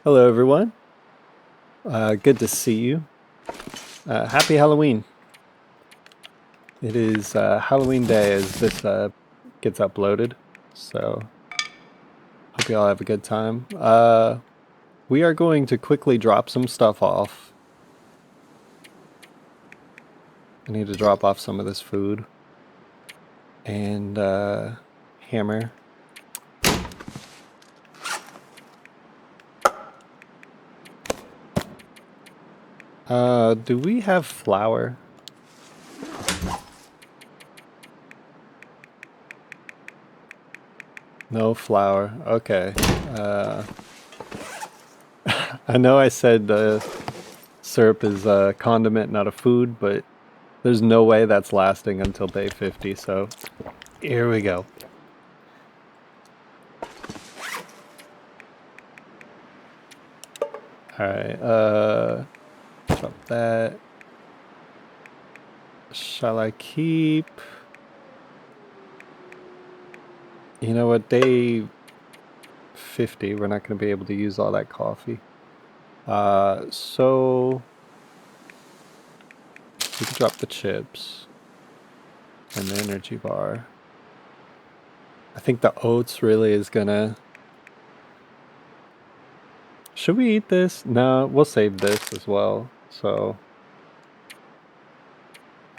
Hello, everyone. Good to see you. Happy Halloween. It is Halloween day as this gets uploaded, so hope you all have a good time. We are going to quickly drop some stuff off. I need to drop off some of this food. And hammer. Do we have flour? No flour. Okay. I know I said syrup is a condiment, not a food, but there's no way that's lasting until day 50, so here we go. Alright, drop that. Shall I keep... You know what, day 50, we're not going to be able to use all that coffee. So... we can drop the chips. And the energy bar. I think the oats really is gonna... Should we eat this? No, we'll save this as well. So...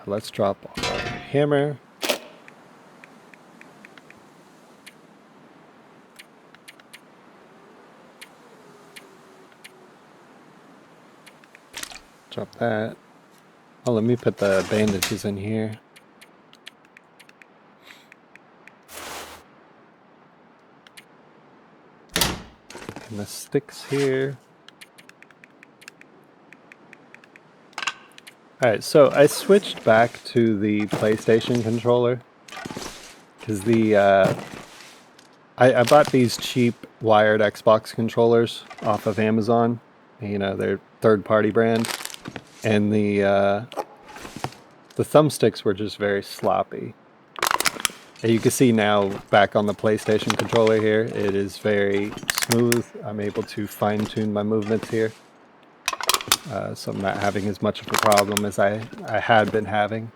let's drop our hammer. Drop that. Oh, let me put the bandages in here. And the sticks here. Alright, so I switched back to the PlayStation controller. Because I bought these cheap wired Xbox controllers off of Amazon. You know, they're third-party brand. And the thumbsticks were just very sloppy. And you can see now, back on the PlayStation controller here, it is very smooth. I'm able to fine-tune my movements here. So I'm not having as much of a problem as I had been having.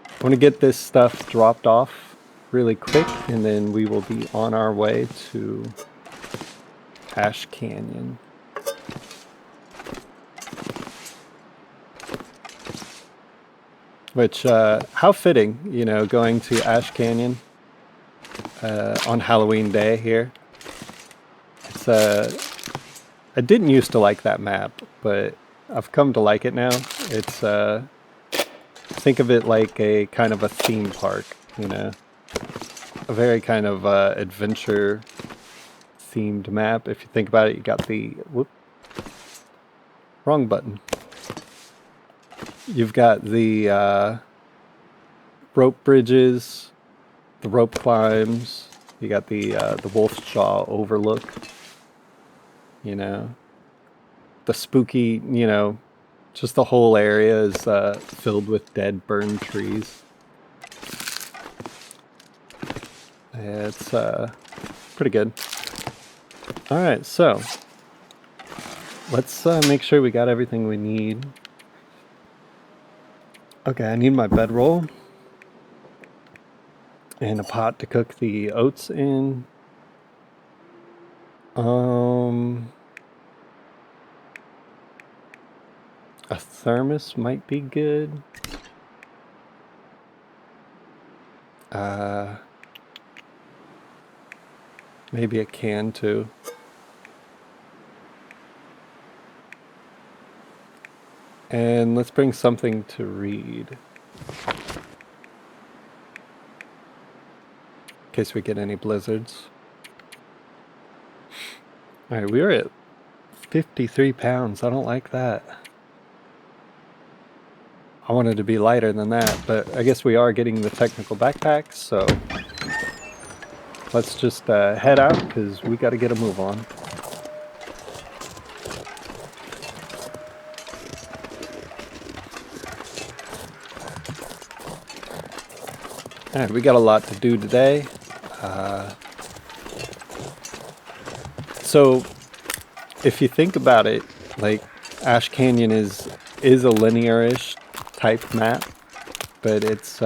I want to get this stuff dropped off really quick, and then we will be on our way to Ash Canyon. Which, how fitting, you know, going to Ash Canyon on Halloween Day here. It's I didn't used to like that map, but I've come to like it now. It's think of it like a kind of a theme park, you know, a very kind of adventure themed map. If you think about it, you got the whoop, wrong button. You've got the rope bridges, the rope climbs. You got the Wolf's Jaw Overlook. You know, the spooky. You know, just the whole area is filled with dead, burned trees. It's pretty good. All right, so let's make sure we got everything we need. Okay, I need my bedroll and a pot to cook the oats in. A thermos might be good. Maybe a can too. And let's bring something to read. In case we get any blizzards. Alright, we are at 53 pounds. I don't like that. I wanted to be lighter than that, but I guess we are getting the technical backpacks, so let's just head out because we got to get a move on. Alright, we got a lot to do today. So, if you think about it, like, Ash Canyon is a linear-ish type map, but it's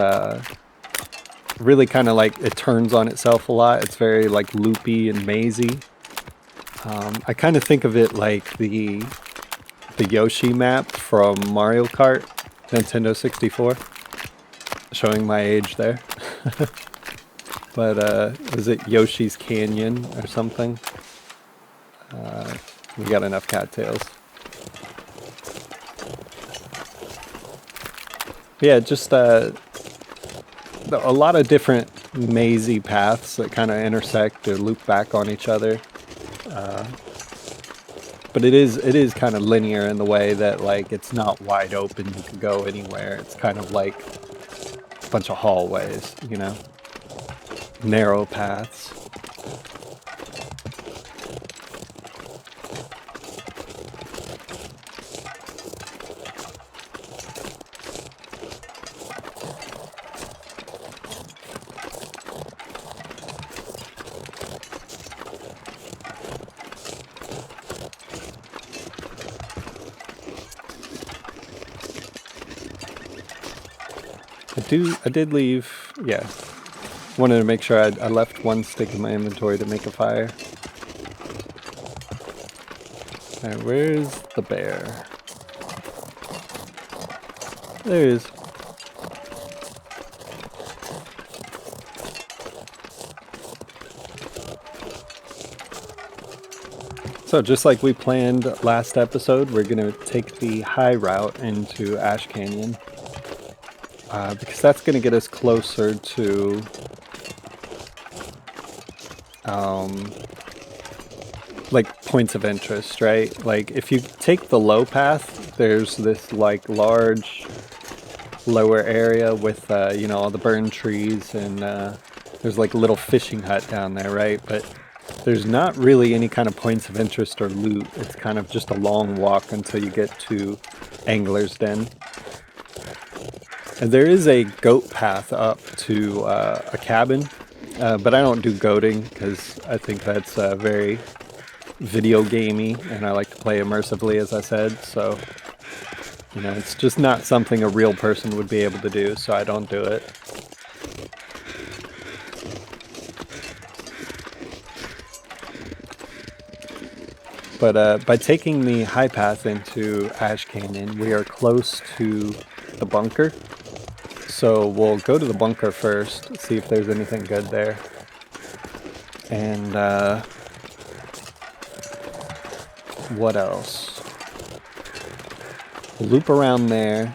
really kind of like, it turns on itself a lot. It's very, like, loopy and mazy. I kind of think of it like the Yoshi map from Mario Kart, Nintendo 64. Showing my age there. But was it Yoshi's Canyon or something? We got enough cattails. Yeah, just a lot of different mazy paths that kind of intersect or loop back on each other. But it is kind of linear in the way that, like, it's not wide open, you can go anywhere. It's kind of like a bunch of hallways, you know? Narrow paths. I did leave, yeah. Wanted to make sure I left one stick in my inventory to make a fire. Alright, where's the bear? There he is. So just like we planned last episode, we're going to take the high route into Ash Canyon. Because that's going to get us closer to like points of interest, right? Like if you take the low path, there's this like large lower area with you know, all the burned trees, and there's like a little fishing hut down there, right? But there's not really any kind of points of interest or loot. It's kind of just a long walk until you get to Angler's Den. And there is a goat path up to a cabin, but I don't do goating because I think that's very video gamey, and I like to play immersively, as I said. So, you know, it's just not something a real person would be able to do, so I don't do it. But by taking the high path into Ash Canyon, we are close to the bunker. So we'll go to the bunker first, see if there's anything good there. And what else? We'll loop around there.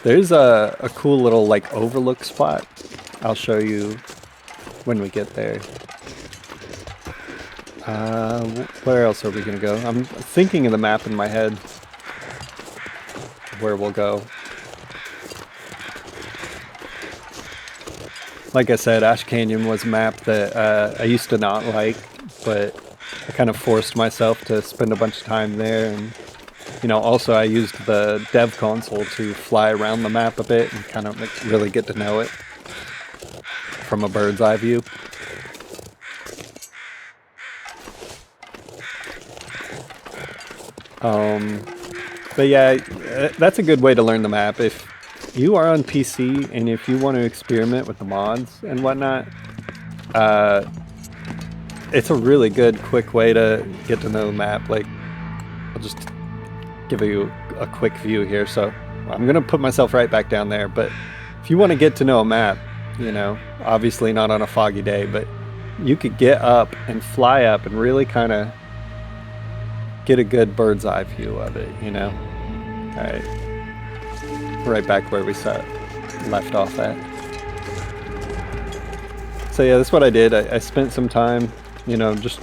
There's a cool little like overlook spot. I'll show you when we get there. Where else are we gonna go? I'm thinking of the map in my head where we'll go. Like I said, Ash Canyon was a map that I used to not like, but I kind of forced myself to spend a bunch of time there. And, you know, also I used the dev console to fly around the map a bit and kind of really get to know it from a bird's eye view. But yeah, that's a good way to learn the map. If you are on PC and if you want to experiment with the mods and whatnot, it's a really good, quick way to get to know the map. Like, I'll just give you a quick view here. So I'm going to put myself right back down there. But if you want to get to know a map, you know, obviously not on a foggy day, but you could get up and fly up and really kind of get a good bird's eye view of it, you know? All right. Right back where we left off at. So yeah, that's what I did. I spent some time, you know, just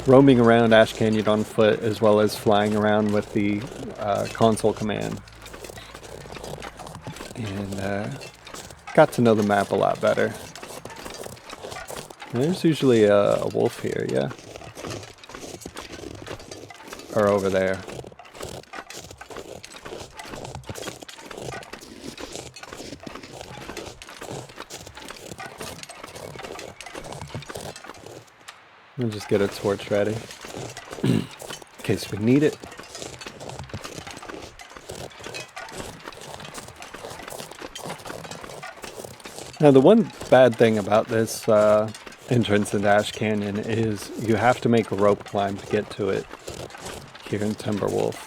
roaming around Ash Canyon on foot, as well as flying around with the console command. And got to know the map a lot better. There's usually a wolf here, yeah. Or over there. We'll just get a torch ready in case we need it. Now, the one bad thing about this entrance into Ash Canyon is you have to make a rope climb to get to it here in Timberwolf.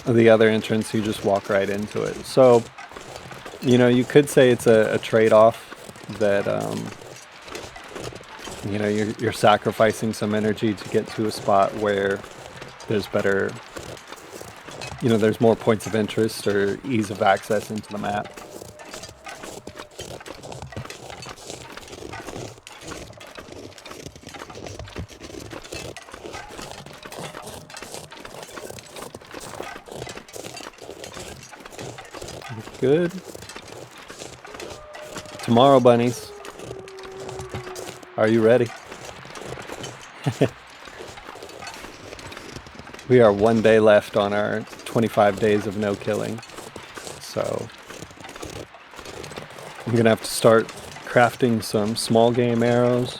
The other entrance, you just walk right into it. So, you know, you could say it's a trade-off that, you know, you're sacrificing some energy to get to a spot where there's better, you know, there's more points of interest or ease of access into the map. Good. Tomorrow, bunnies. Are you ready? We are 1 day left on our 25 days of no killing. So I'm gonna have to start crafting some small game arrows.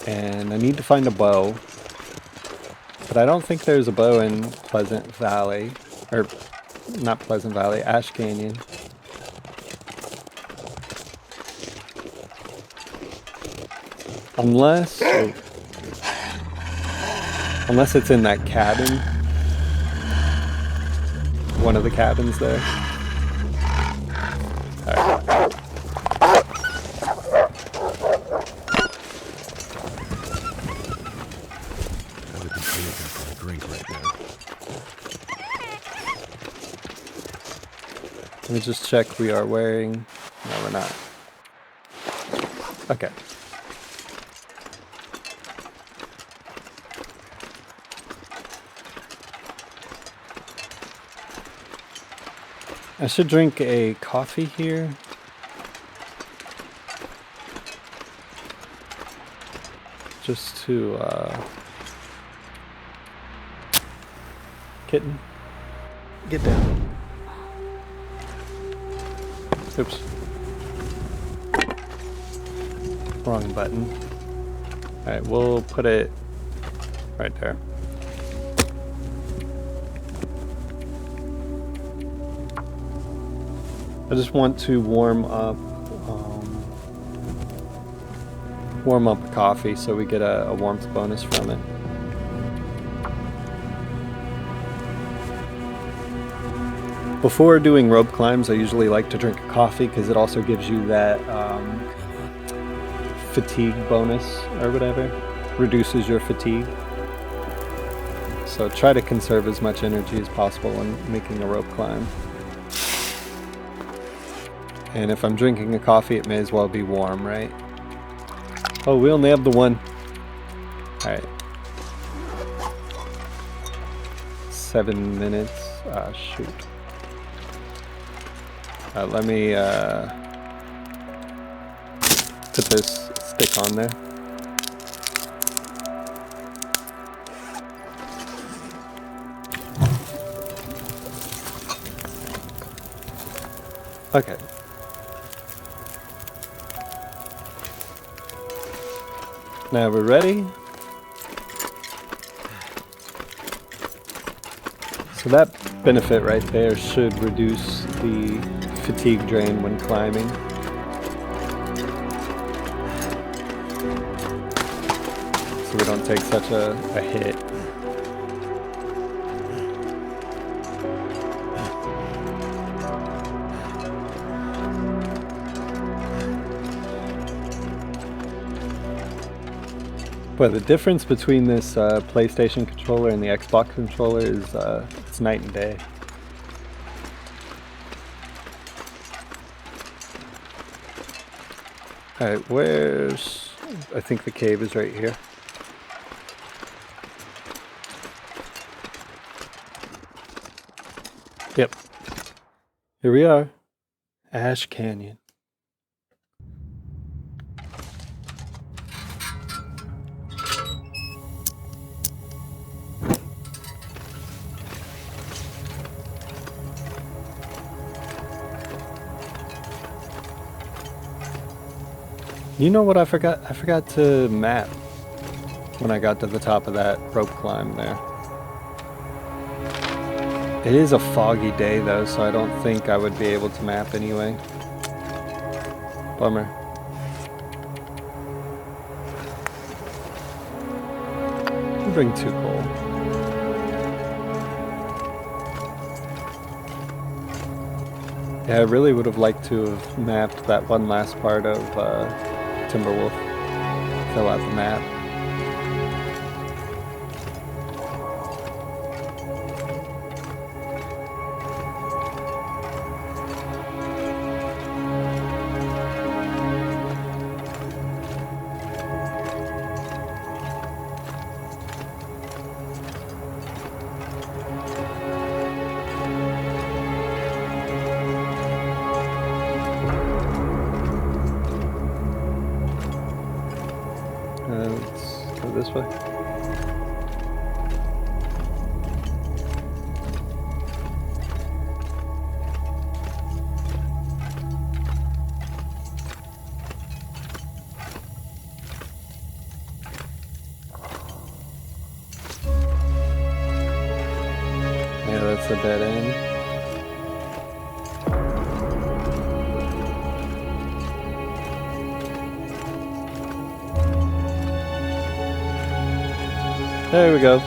And I need to find a bow. But I don't think there's a bow in Pleasant Valley. Or not Pleasant Valley, Ash Canyon. Unless it's in that cabin. One of the cabins there. Alright. I would be anything for a drink right now. Let me just check we are wearing... No, we're not. Okay. I should drink a coffee here. Just to, Kitten, get down. Oops. Wrong button. Alright, we'll put it right there. I just want to warm up a coffee so we get a warmth bonus from it. Before doing rope climbs, I usually like to drink a coffee because it also gives you that fatigue bonus or whatever. Reduces your fatigue. So try to conserve as much energy as possible when making a rope climb. And if I'm drinking a coffee, it may as well be warm, right? Oh, we only have the one. Alright. 7 minutes. Ah, shoot. Let me put this stick on there. Okay. Now we're ready. So that benefit right there should reduce the fatigue drain when climbing. So we don't take such a hit. But the difference between this PlayStation controller and the Xbox controller is it's night and day. Alright, where's... I think the cave is right here. Yep. Here we are. Ash Canyon. You know what I forgot? I forgot to map when I got to the top of that rope climb there. It is a foggy day though, so I don't think I would be able to map anyway. Bummer. I'll bring 2 coal. Yeah, I really would have liked to have mapped that one last part of Timberwolf. Fill out the map. Let's go this way. Yeah, that's a dead end. There we go.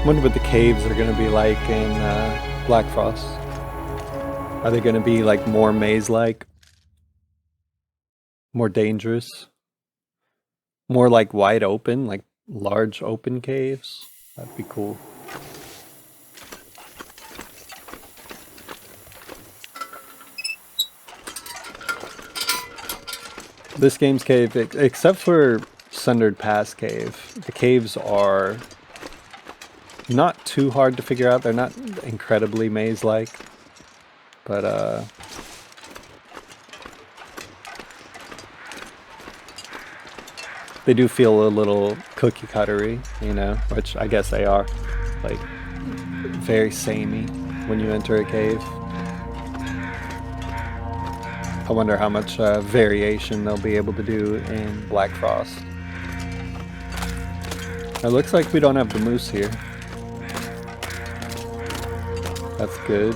Wonder what the caves are going to be like in BlackFrost. Are they going to be like more maze-like? More dangerous? More like wide open, like large open caves? That'd be cool. This game's cave, except for Sundered Pass Cave, the caves are not too hard to figure out. They're not incredibly maze-like, but they do feel a little cookie-cuttery, you know, which I guess they are, like very samey when you enter a cave. I wonder how much variation they'll be able to do in BlackFrost. It looks like we don't have the moose here. That's good.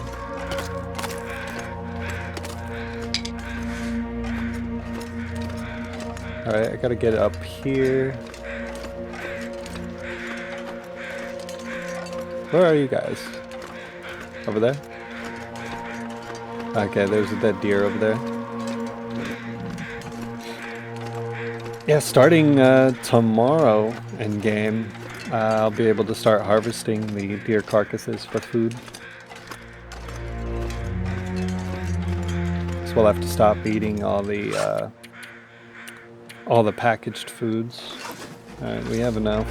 Alright, I gotta get up here. Where are you guys? Over there? Okay, there's a dead deer over there. Yeah, starting tomorrow in game, I'll be able to start harvesting the deer carcasses for food. So we'll have to stop eating all the packaged foods. Alright, we have enough.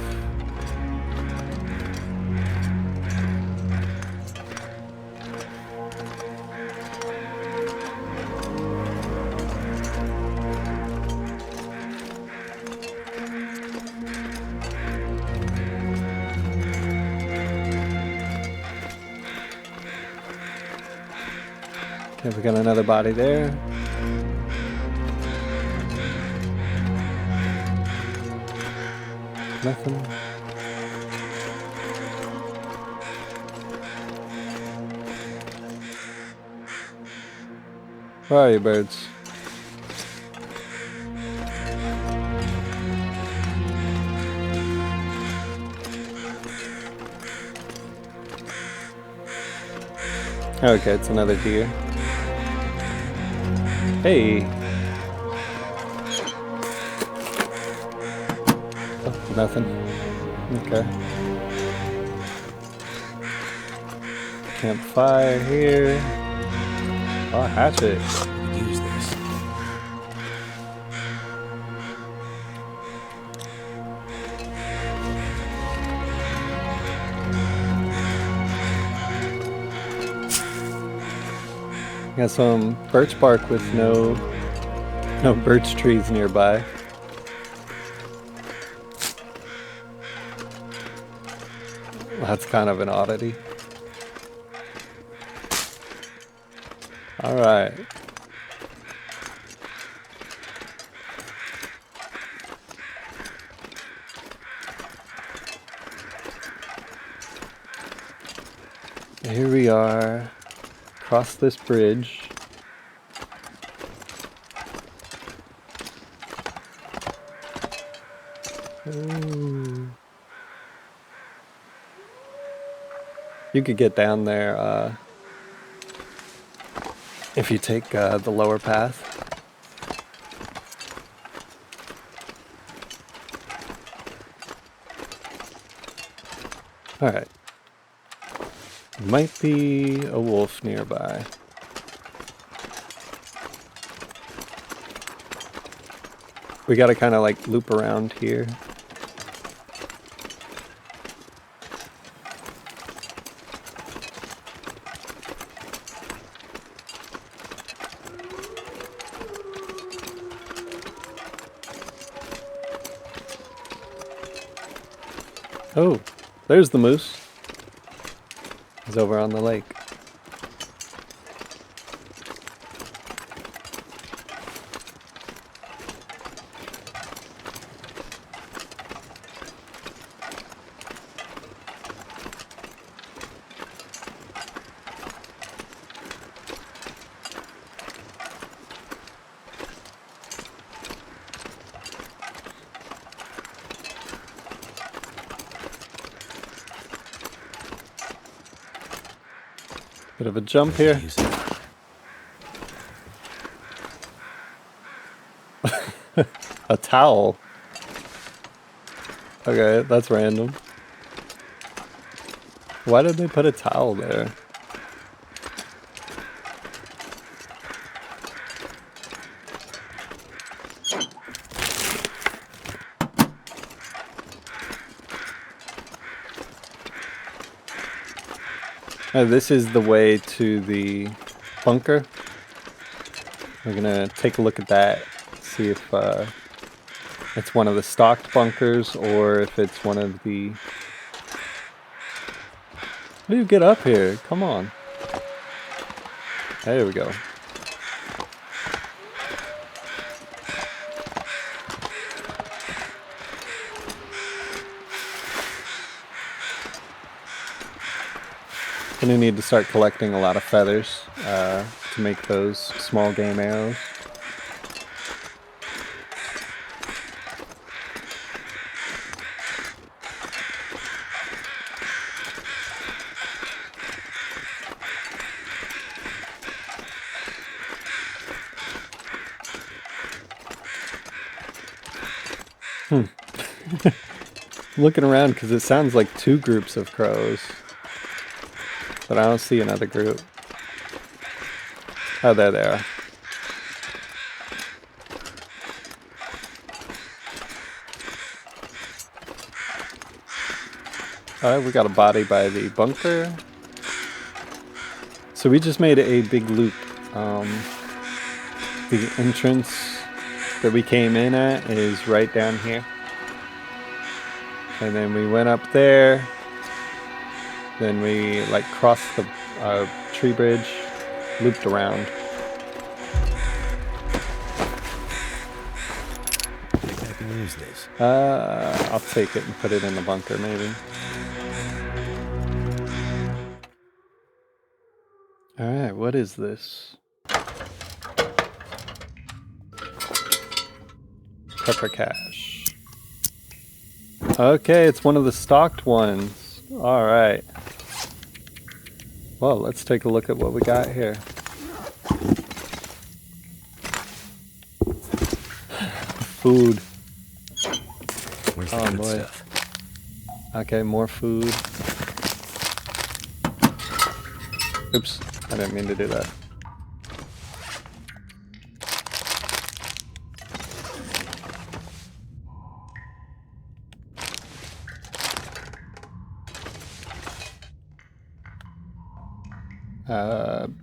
Okay, we got another body there. Nothing. Where are you, birds? Okay, it's another deer. Hey! Oh, nothing. Okay. Campfire here. Oh, hatchet. Use this. Got some birch bark with no birch trees nearby. That's kind of an oddity. Alright. Here we are. Across this bridge. Ooh. You could get down there if you take the lower path. Alright. Might be a wolf nearby. We gotta kind of like loop around here. Oh, there's the moose. He's over on the lake. Bit of a jump here. A towel. Okay, that's random. Why did they put a towel there? Oh, this is the way to the bunker. We're gonna take a look at that, see if it's one of the stocked bunkers or if it's one of the... How do you get up here? Come on. There we go. Gonna need to start collecting a lot of feathers to make those small game arrows. Looking around because it sounds like two groups of crows. But I don't see another group. Oh, there they are. Alright, we got a body by the bunker. So we just made a big loop. The entrance that we came in at is right down here. And then we went up there. Then we like crossed the tree bridge, looped around. I think I can use this. I'll take it and put it in the bunker maybe. Alright, what is this? Pepper cache. Okay, it's one of the stocked ones. Alright. Well, let's take a look at what we got here. Food. Where's the good boy. stuff? Okay, more food. Oops, I didn't mean to do that.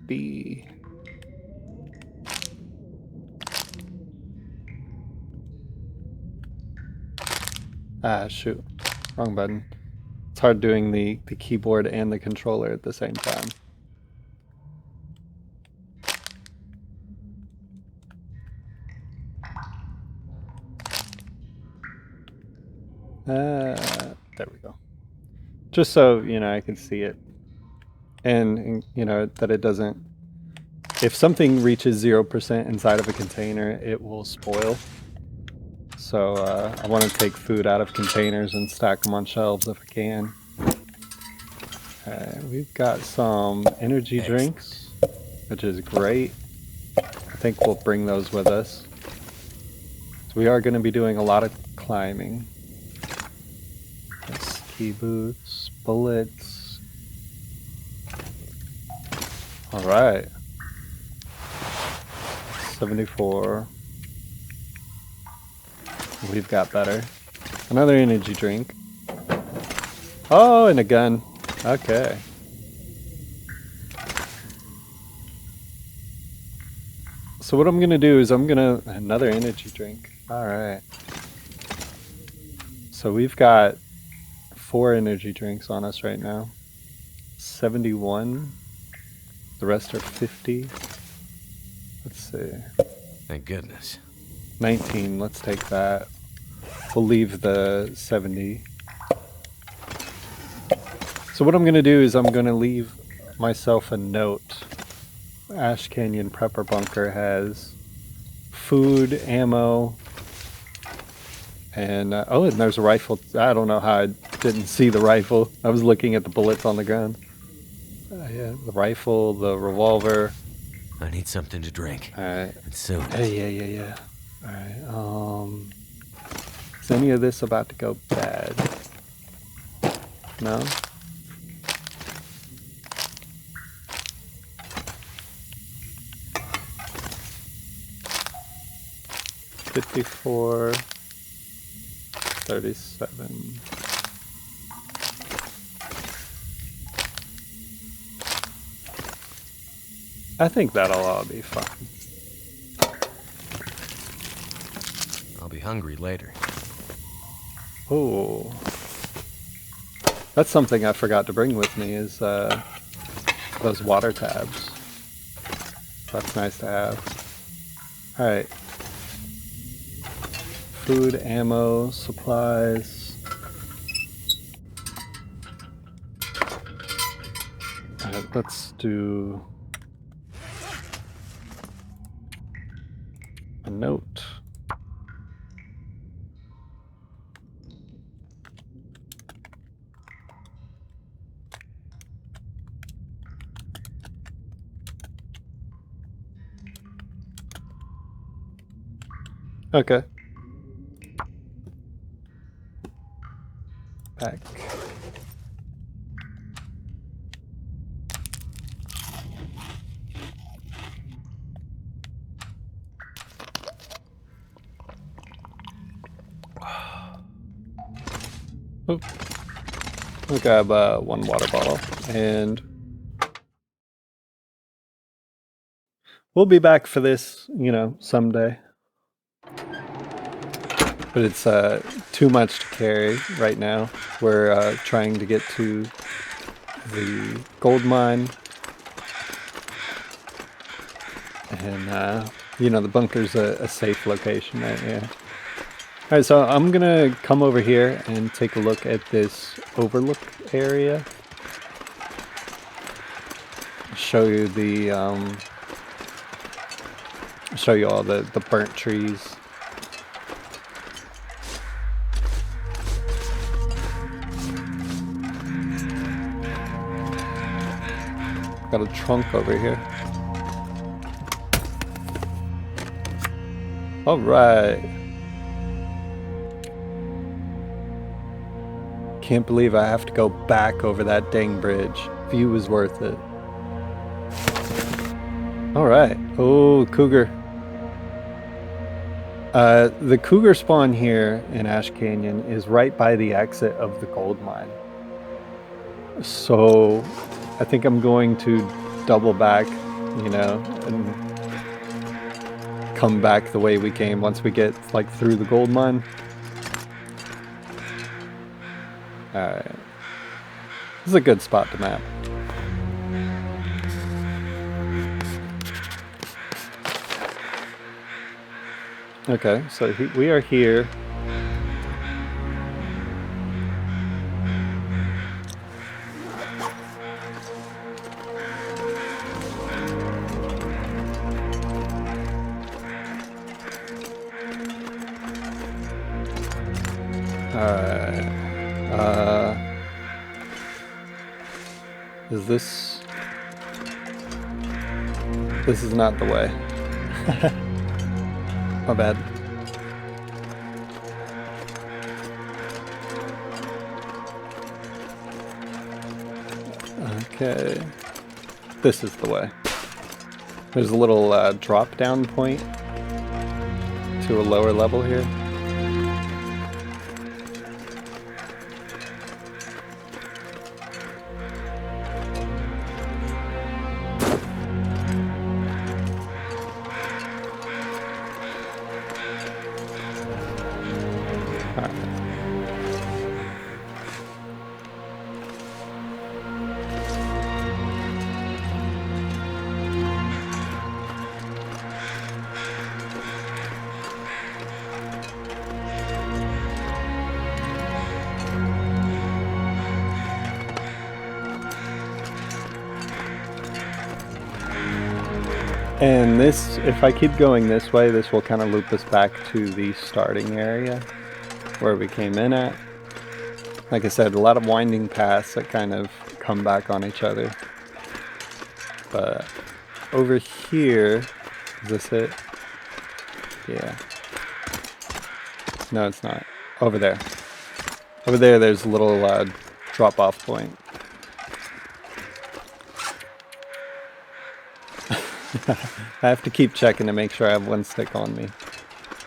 B. Ah, shoot. Wrong button. It's hard doing the keyboard and the controller at the same time. There we go. Just so, you know, I can see it. And you know, that it doesn't... If something reaches 0% inside of a container, it will spoil. So I want to take food out of containers and stack them on shelves if I can. We've got some energy drinks, which is great. I think we'll bring those with us. So we are going to be doing a lot of climbing. Ski boots, bullets. Alright. 74. We've got better. Another energy drink. Oh, and a gun. Okay. So what I'm gonna do is another energy drink. Alright. So we've got 4 energy drinks on us right now. 71. The rest are 50. Let's see. Thank goodness. 19, let's take that. We'll leave the 70. So what I'm going to do is I'm going to leave myself a note. Ash Canyon Prepper Bunker has food, ammo, and oh, and there's a rifle. I don't know how I didn't see the rifle. I was looking at the bullets on the ground. Yeah, the rifle, the revolver. I need something to drink. Alright. And soon. Yeah. Alright, is any of this about to go bad? No? $54, $37. I think that'll all be fine. I'll be hungry later. Oh, that's something I forgot to bring with me is those water tabs. That's nice to have. All right. Food, ammo, supplies. All right, let's do a note. Okay. Back. Oh. We'll grab one water bottle and we'll be back for this, you know, someday. But it's too much to carry right now. We're trying to get to the gold mine. And, you know, the bunker's a safe location right here. Alright, so I'm gonna come over here and take a look at this overlook area. Show you the, show you all the burnt trees. Got a trunk over here. Alright. Can't believe I have to go back over that dang bridge. View was worth it. Alright. Oh, cougar. The cougar spawn here in Ash Canyon is right by the exit of the gold mine. So I think I'm going to double back, you know, and come back the way we came once we get like through the gold mine. Alright. is a good spot to map. Okay, so we are here. Alright. Is this... This is not the way. My bad. Okay. This is the way. There's a little drop down point to a lower level here. And this, if I keep going this way, this will kind of loop us back to the starting area where we came in at. Like I said, a lot of winding paths that kind of come back on each other. But over here, is this it? Yeah. No, it's not. Over there. Over there, there's a little drop-off point. I have to keep checking to make sure I have one stick on me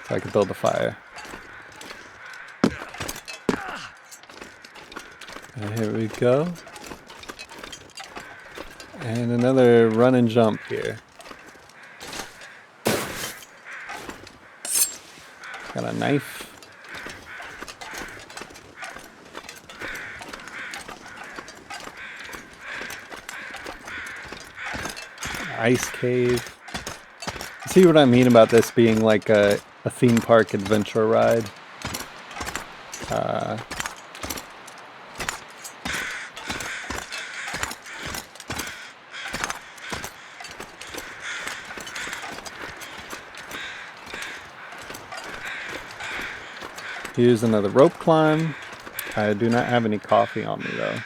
so I can build a fire. And here we go. And another run and jump here. Got a knife. Ice cave. See what I mean about this being like a theme park adventure ride? Here's another rope climb. I do not have any coffee on me though.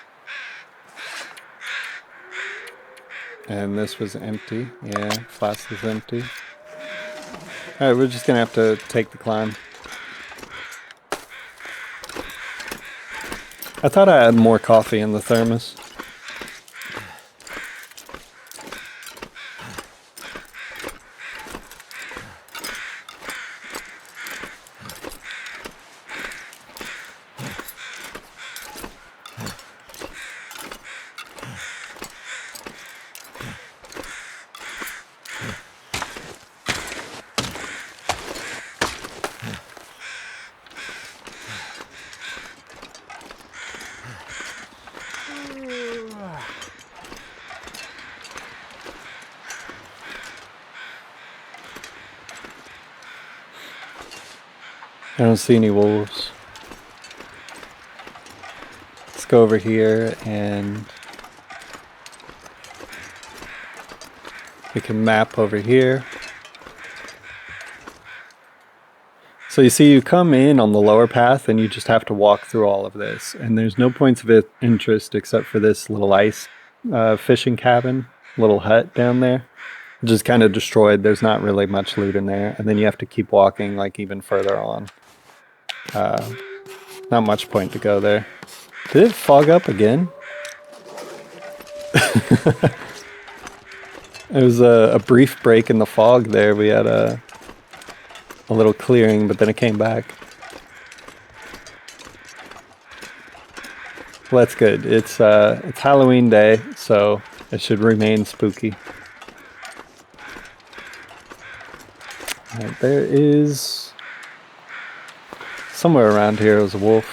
And this was empty. Yeah, flask is empty. Alright, we're just gonna have to take the climb. I thought I had more coffee in the thermos. I don't see any wolves. Let's go over here and we can map over here. So you see you come in on the lower path and you just have to walk through all of this. And there's no points of interest except for this little ice fishing cabin, little hut down there. Which is kind of destroyed. There's not really much loot in there. And then you have to keep walking like even further on. Not much point to go there. Did it fog up again? There was a brief break in the fog there. We had a little clearing, but then it came back. Well, that's good. It's Halloween day, so it should remain spooky. Alright, there is... Somewhere around here is a wolf.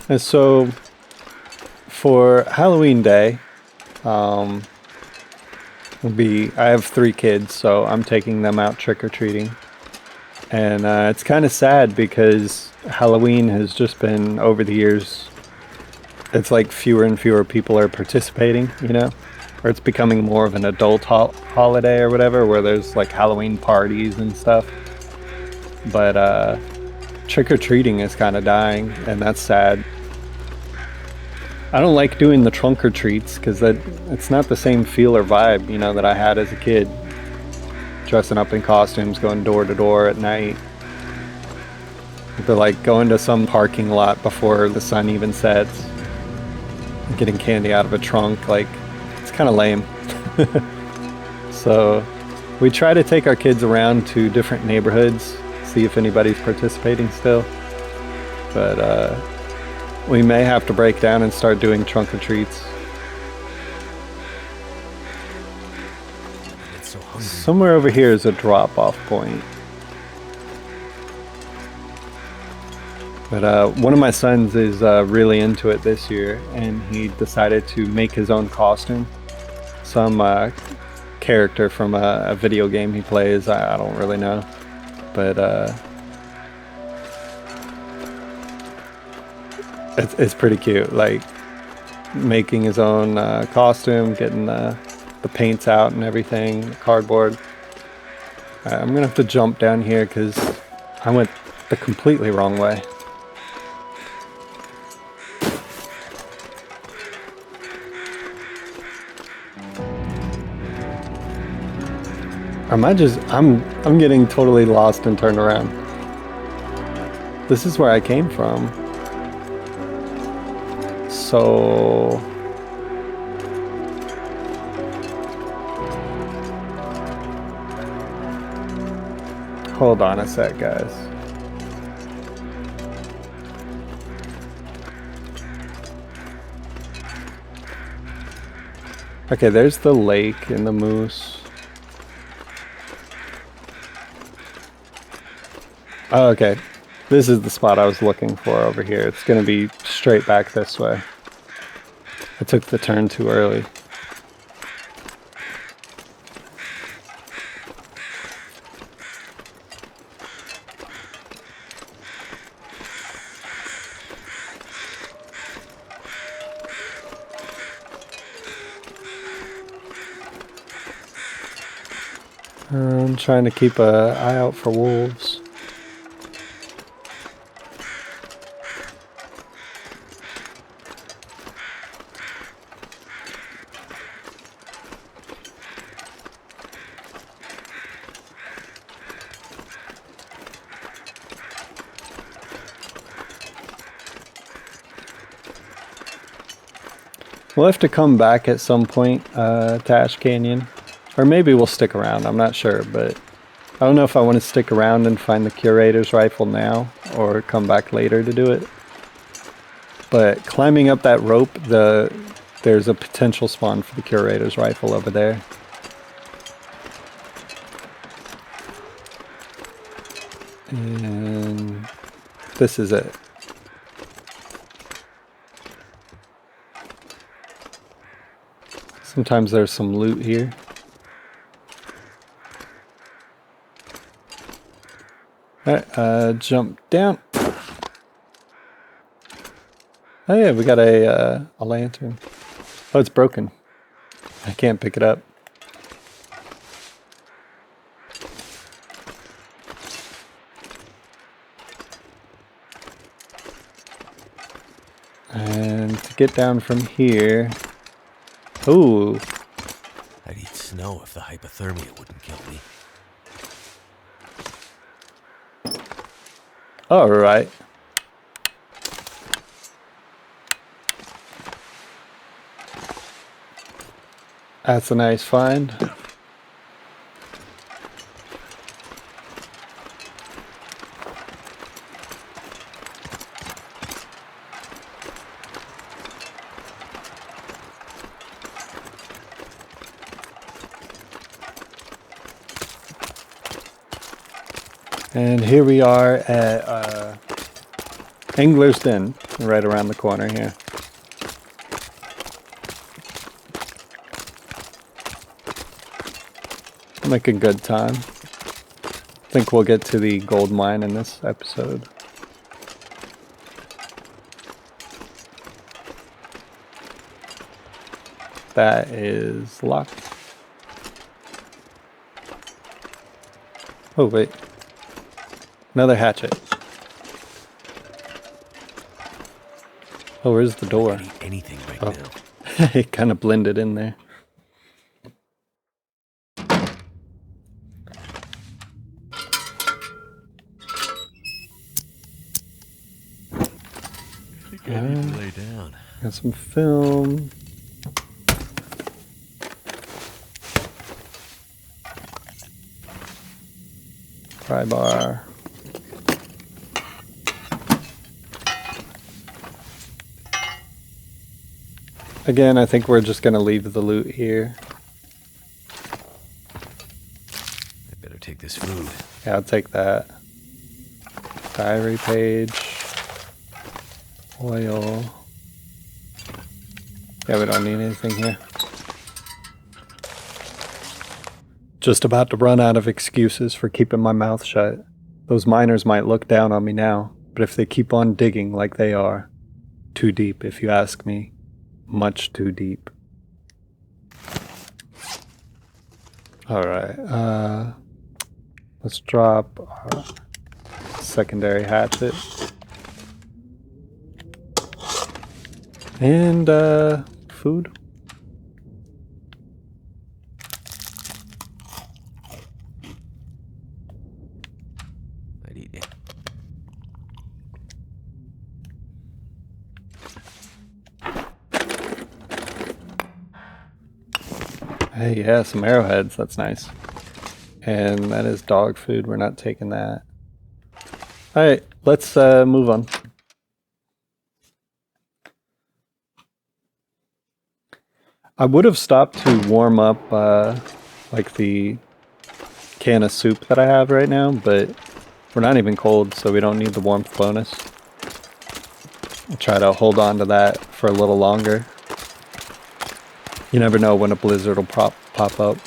And so for Halloween Day, I have 3 kids, so I'm taking them out trick-or-treating. And it's kind of sad because Halloween has just been, over the years, it's like fewer and fewer people are participating, you know? Or it's becoming more of an adult holiday or whatever, where there's like Halloween parties and stuff. But trick-or-treating is kind of dying, and that's sad. I don't like doing the trunk or treats because it's not the same feel or vibe, you know, that I had as a kid. Dressing up in costumes, going door to door at night. But like going to some parking lot before the sun even sets, getting candy out of a trunk, like it's kind of lame. So we try to take our kids around to different neighborhoods, see if anybody's participating still. But we may have to break down and start doing trunk or treats. Somewhere over here is a drop-off point. But one of my sons is really into it this year, and he decided to make his own costume. Some character from a video game he plays, I don't really know. But it's pretty cute, like making his own costume, getting the paints out and everything, cardboard. I'm gonna have to jump down here because I went the completely wrong way. I'm getting totally lost and turned around. This is where I came from. So hold on a sec, guys. Okay, there's the lake and the moose. Oh, okay. This is the spot I was looking for over here. It's gonna be straight back this way. I took the turn too early. I'm trying to keep an eye out for wolves. We'll have to come back at some point to Ash Canyon. Or maybe we'll stick around, I'm not sure, but I don't know if I want to stick around and find the curator's rifle now or come back later to do it. But climbing up that rope, there's a potential spawn for the curator's rifle over there. And this is it. Sometimes there's some loot here. Alright, jump down. Oh yeah, we got a lantern. Oh, it's broken. I can't pick it up. And to get down from here... Ooh. I'd eat snow if the hypothermia wouldn't kill me. Alright. That's a nice find. And here we are at Angler's Den. right around the corner here. Making good time. I think we'll get to the gold mine in this episode. That is locked. Oh, wait. Another hatchet. Oh, where's the door? I can eat anything right Oh. now. It kind of blended in there. I think I need to lay down. Got some film. Pry bar. Again, I think we're just gonna leave the loot here. I better take this food. Yeah, I'll take that. Diary page. Oil. Yeah, we don't need anything here. Just about to run out of excuses for keeping my mouth shut. Those miners might look down on me now, but if they keep on digging like they are, too deep if you ask me. Much too deep. Alright, let's drop our secondary hatchet. And, food. I'd eat it. Hey, yeah, some arrowheads. That's nice. And that is dog food. We're not taking that. Alright, let's move on. I would have stopped to warm up like the can of soup that I have right now, but we're not even cold, so we don't need the warmth bonus. I'll try to hold on to that for a little longer. You never know when a blizzard will pop up.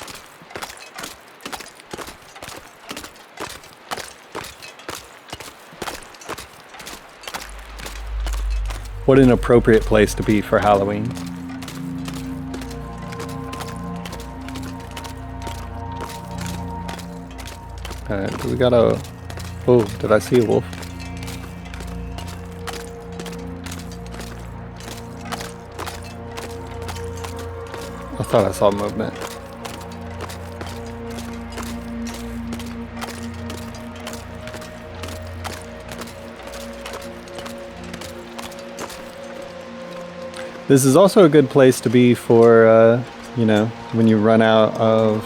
What an appropriate place to be for Halloween. We got a... Oh, did I see a wolf? I thought I saw movement. This is also a good place to be for, you know, when you run out of...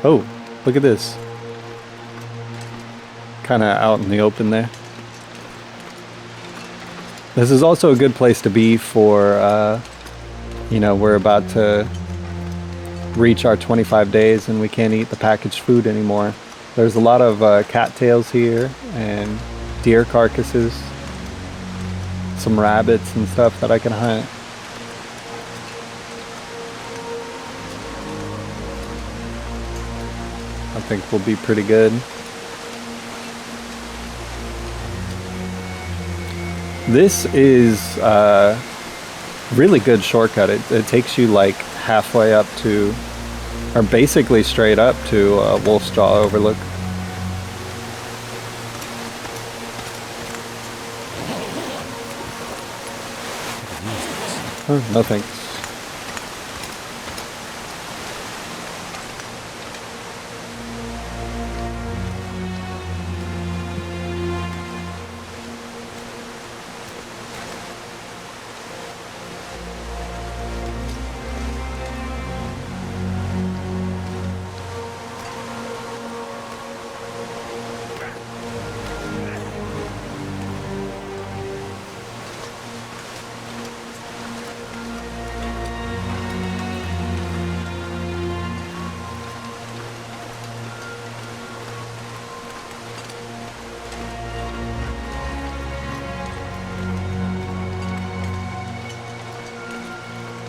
Oh, look at this. Kind of out in the open there. This is also a good place to be for, you know, we're about to reach our 25 days and we can't eat the packaged food anymore. There's a lot of cattails here and deer carcasses. Some rabbits and stuff that I can hunt. I think we'll be pretty good. This is a really good shortcut. It takes you like halfway up to, or basically straight up to Wolf's Jaw Overlook. Oh, no thanks.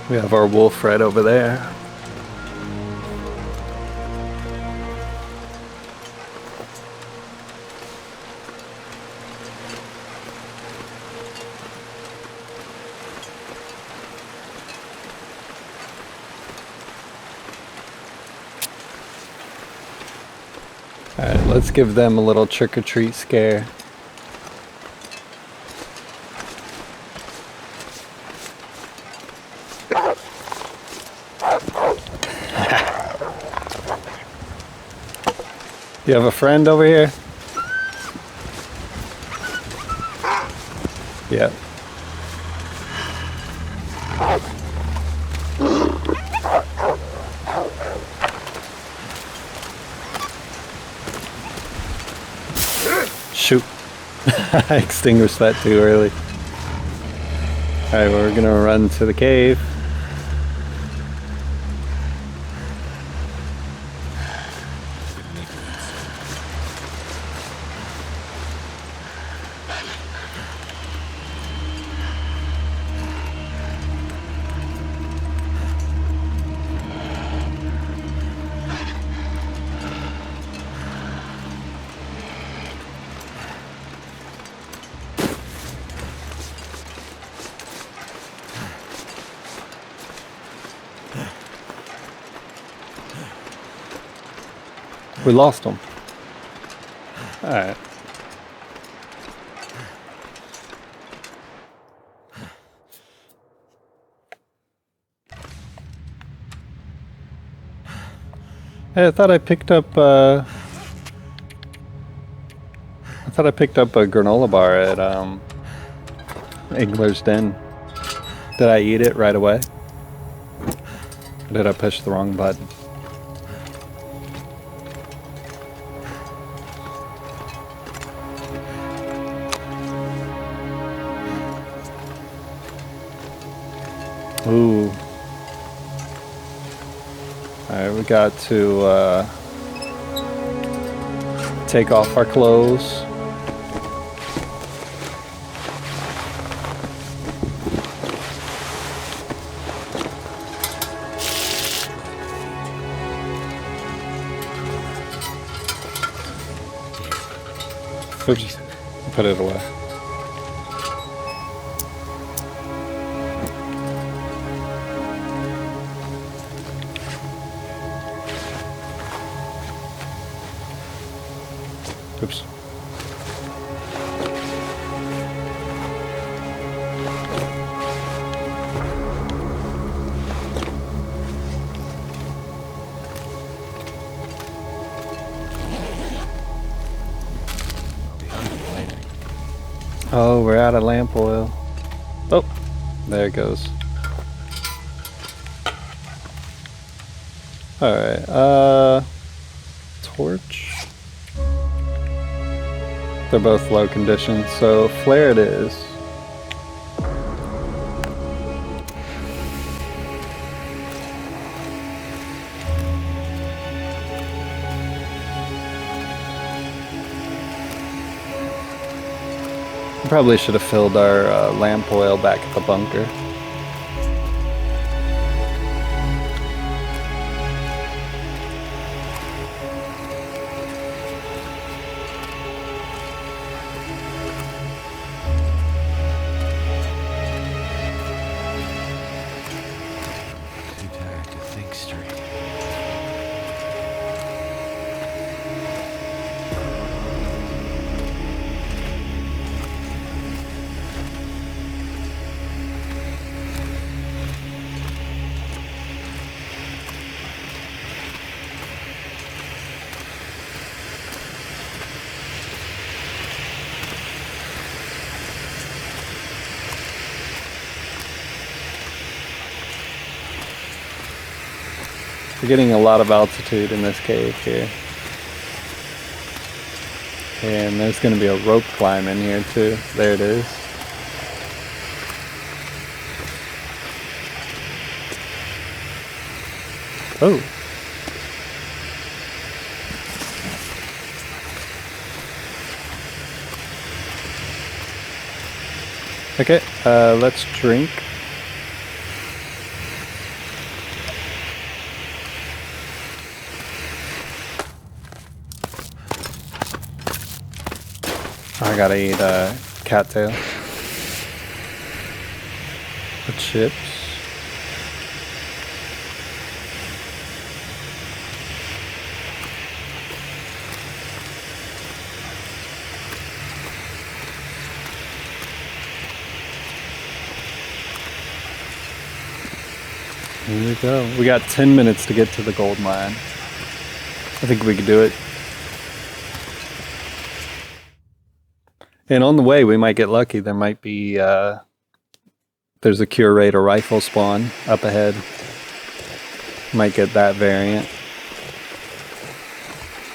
We have our wolf right over there. Alright, let's give them a little trick-or-treat scare. You have a friend over here? Yep. Shoot. I extinguished that too early. Alright, we're gonna run to the cave. We lost him. Alright. Hey, I thought I picked up a granola bar at Igler's Den. Did I eat it right away? Or did I push the wrong button? Ooh. Alright, we got to take off our clothes. Oops, put it away. Oops. Oh, we're out of lamp oil. Oh, there it goes. Alright, torch. They're both low condition, so flare it is. Probably should have filled our lamp oil back at the bunker. We're getting a lot of altitude in this cave here. And there's going to be a rope climb in here too. There it is. Oh. Okay, let's drink. I gotta eat cattail. The chips. Here we go. We got 10 minutes to get to the gold mine. I think we could do it. And on the way, we might get lucky. There might be, there's a curator rifle spawn up ahead. Might get that variant.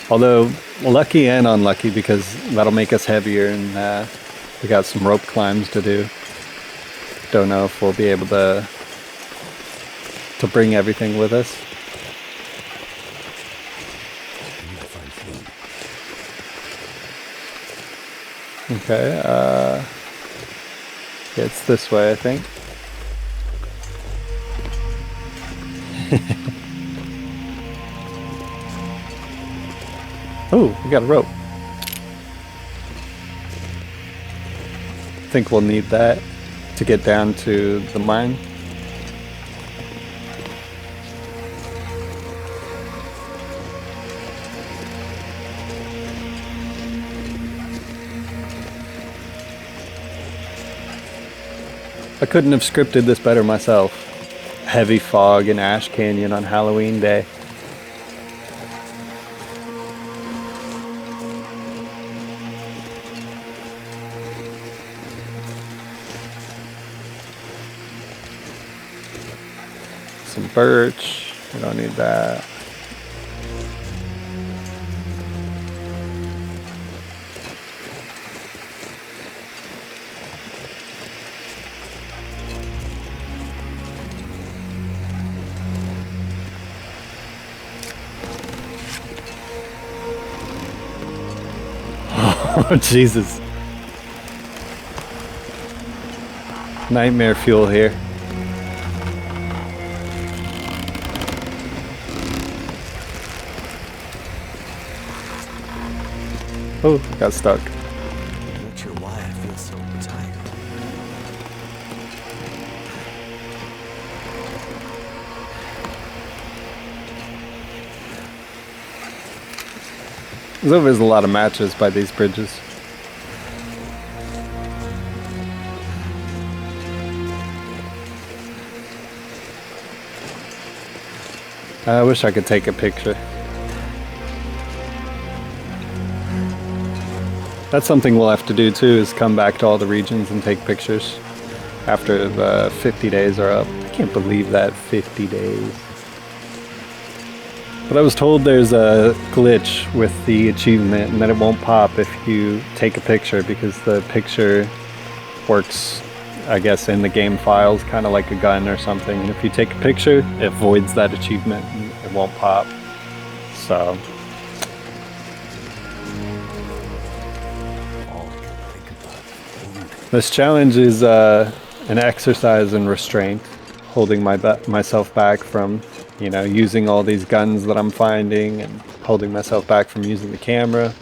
Although, lucky and unlucky, because that'll make us heavier, and we got some rope climbs to do. Don't know if we'll be able to bring everything with us. Okay, yeah, it's this way, I think. Oh, we got a rope. I think we'll need that to get down to the mine. I couldn't have scripted this better myself. Heavy fog in Ash Canyon on Halloween Day. Some birch. We don't need that. Oh, Jesus. Nightmare fuel here. Oh, got stuck. I'm not sure why I feel so tired. There's always a lot of matches by these bridges. I wish I could take a picture. That's something we'll have to do too, is come back to all the regions and take pictures after the 50 days are up. I can't believe that, 50 days. But I was told there's a glitch with the achievement and that it won't pop if you take a picture, because the picture works, I guess, in the game files, kind of like a gun or something. And if you take a picture, it voids that achievement and it won't pop. So... this challenge is an exercise in restraint, holding myself back from, you know, using all these guns that I'm finding, and holding myself back from using the camera.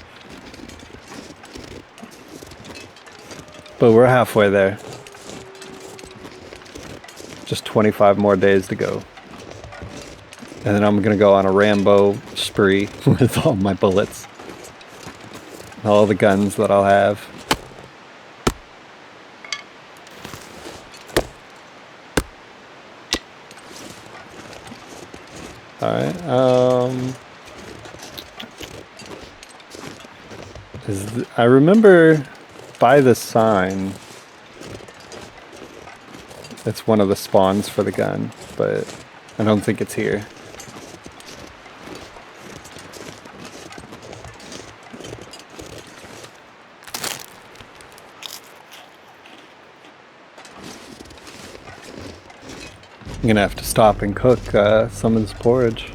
But we're halfway there. Just 25 more days to go. And then I'm gonna go on a Rambo spree with all my bullets. All the guns that I'll have. Alright, I remember by the sign, it's one of the spawns for the gun, but I don't think it's here. I'm gonna have to stop and cook some of this porridge.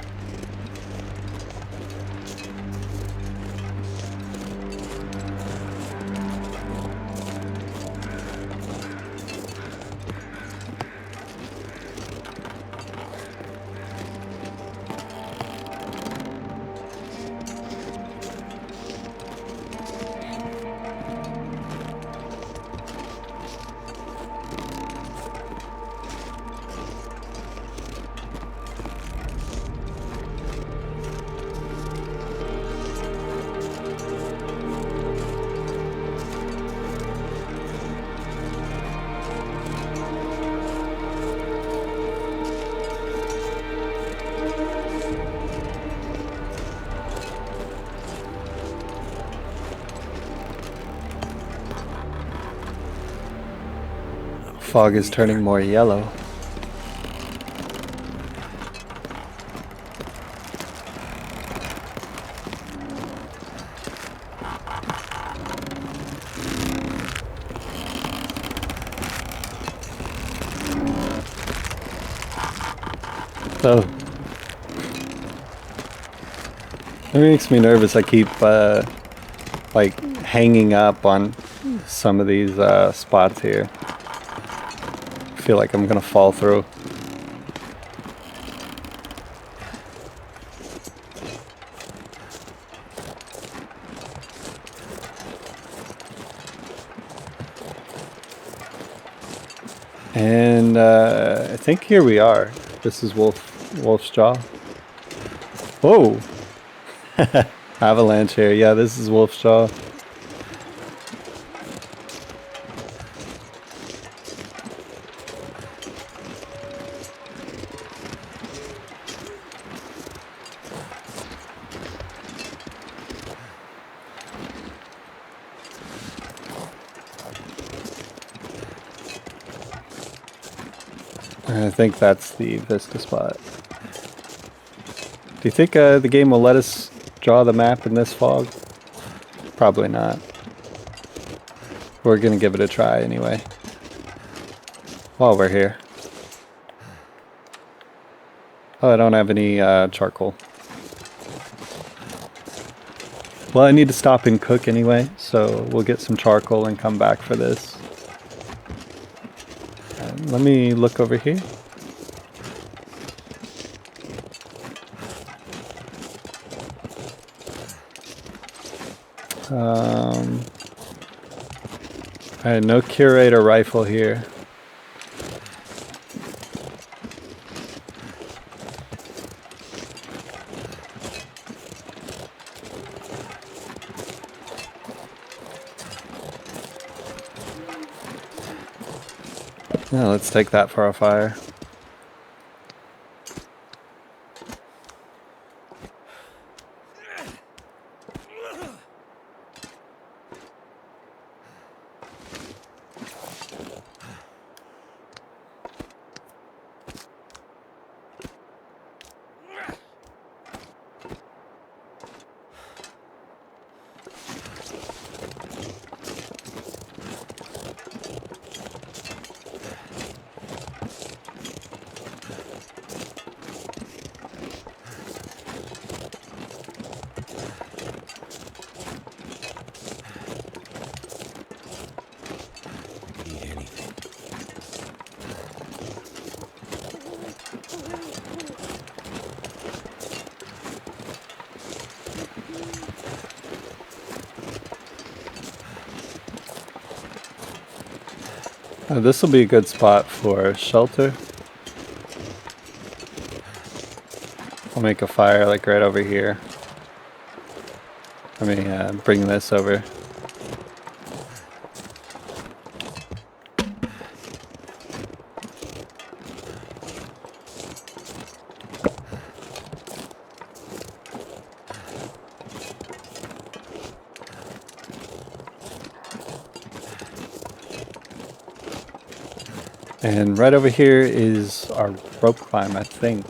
fog is turning more yellow. So it makes me nervous. I keep like hanging up on some of these spots here. I feel like I'm gonna fall through. And I think here we are. This is Wolf's Jaw. Whoa! Avalanche here. Yeah, this is Wolf's Jaw. I think that's the Vista spot. Do you think the game will let us draw the map in this fog? Probably not. We're gonna give it a try anyway. While we're here. Oh, I don't have any charcoal. Well, I need to stop and cook anyway, so we'll get some charcoal and come back for this. Let me look over here. Alright, no curator rifle here. Yeah, let's take that for a fire. This will be a good spot for shelter. I'll make a fire like right over here. Let me bring this over. And right over here is our rope climb, I think.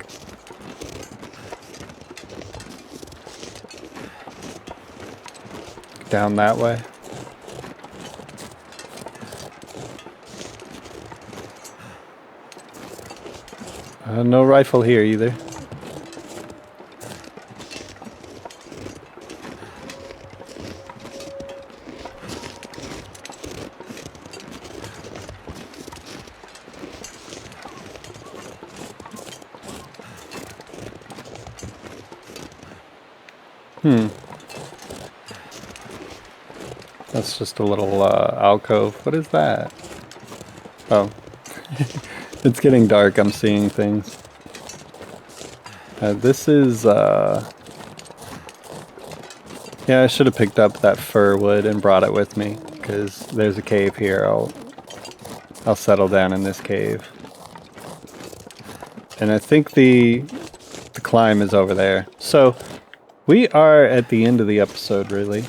Down that way. No rifle here either. That's just a little alcove. What is that? Oh. It's getting dark. I'm seeing things. This is... Yeah, I should have picked up that fir wood and brought it with me, because there's a cave here. I'll settle down in this cave. And I think the climb is over there. So, we are at the end of the episode, really.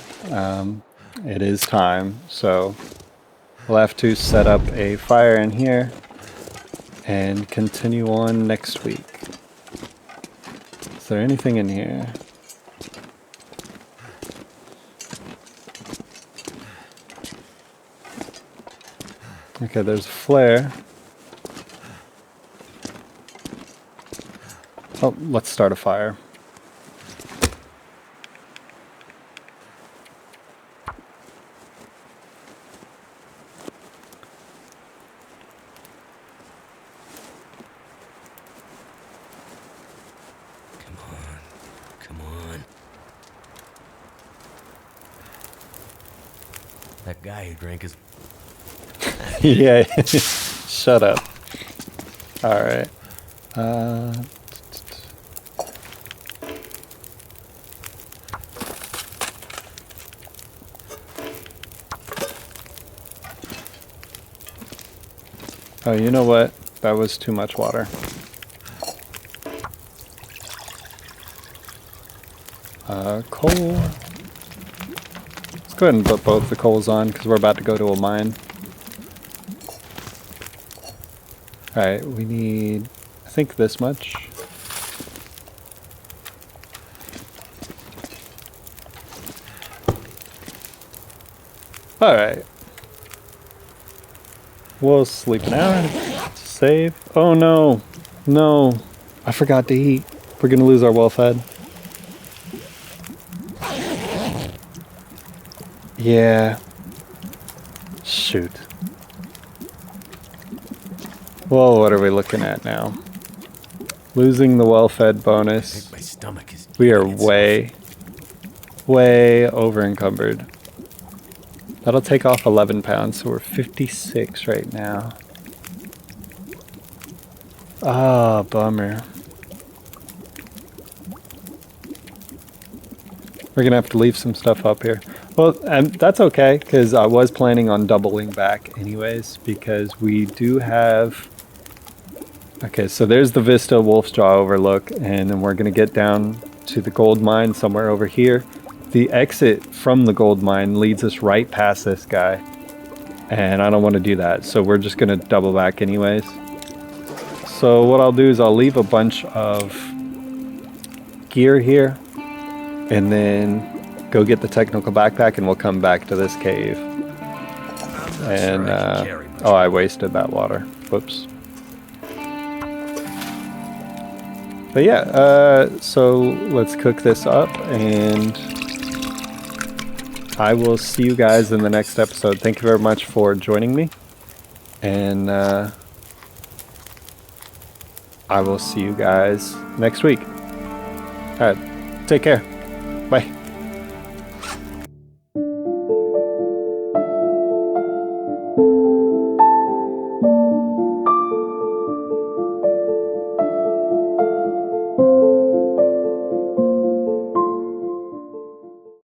It is time, so We'll have to set up a fire in here and continue on next week. Is there anything in here? Okay, there's a flare. Oh, let's start a fire. Come on. That guy who drank his... Yeah, shut up. Alright. Oh, you know what? That was too much water. Coal. Let's go ahead and put both the coals on because we're about to go to a mine. Alright, we need, I think, this much. Alright. We'll sleep an hour to save. Oh no. No. I forgot to eat. We're gonna lose our wolf head. Yeah. Shoot. Well, what are we looking at now? Losing the well-fed I bonus. think my stomach is... We are eating itself. way over encumbered. That'll take off 11 pounds, so we're 56 right now. Ah, bummer. We're gonna have to leave some stuff up here. Well, and that's okay, because I was planning on doubling back anyways, because we do have... Okay, so there's the Vista Wolf's Jaw Overlook, and then we're gonna get down to the gold mine somewhere over here. The exit from the gold mine leads us right past this guy, and I don't want to do that, so we're just gonna double back anyways. So what I'll do is I'll leave a bunch of gear here, and then go get the technical backpack, and we'll come back to this cave. And oh, I wasted that water. Whoops. But yeah, so let's cook this up, and I will see you guys in the next episode. Thank you very much for joining me, and I will see you guys next week. All right, take care. Bye.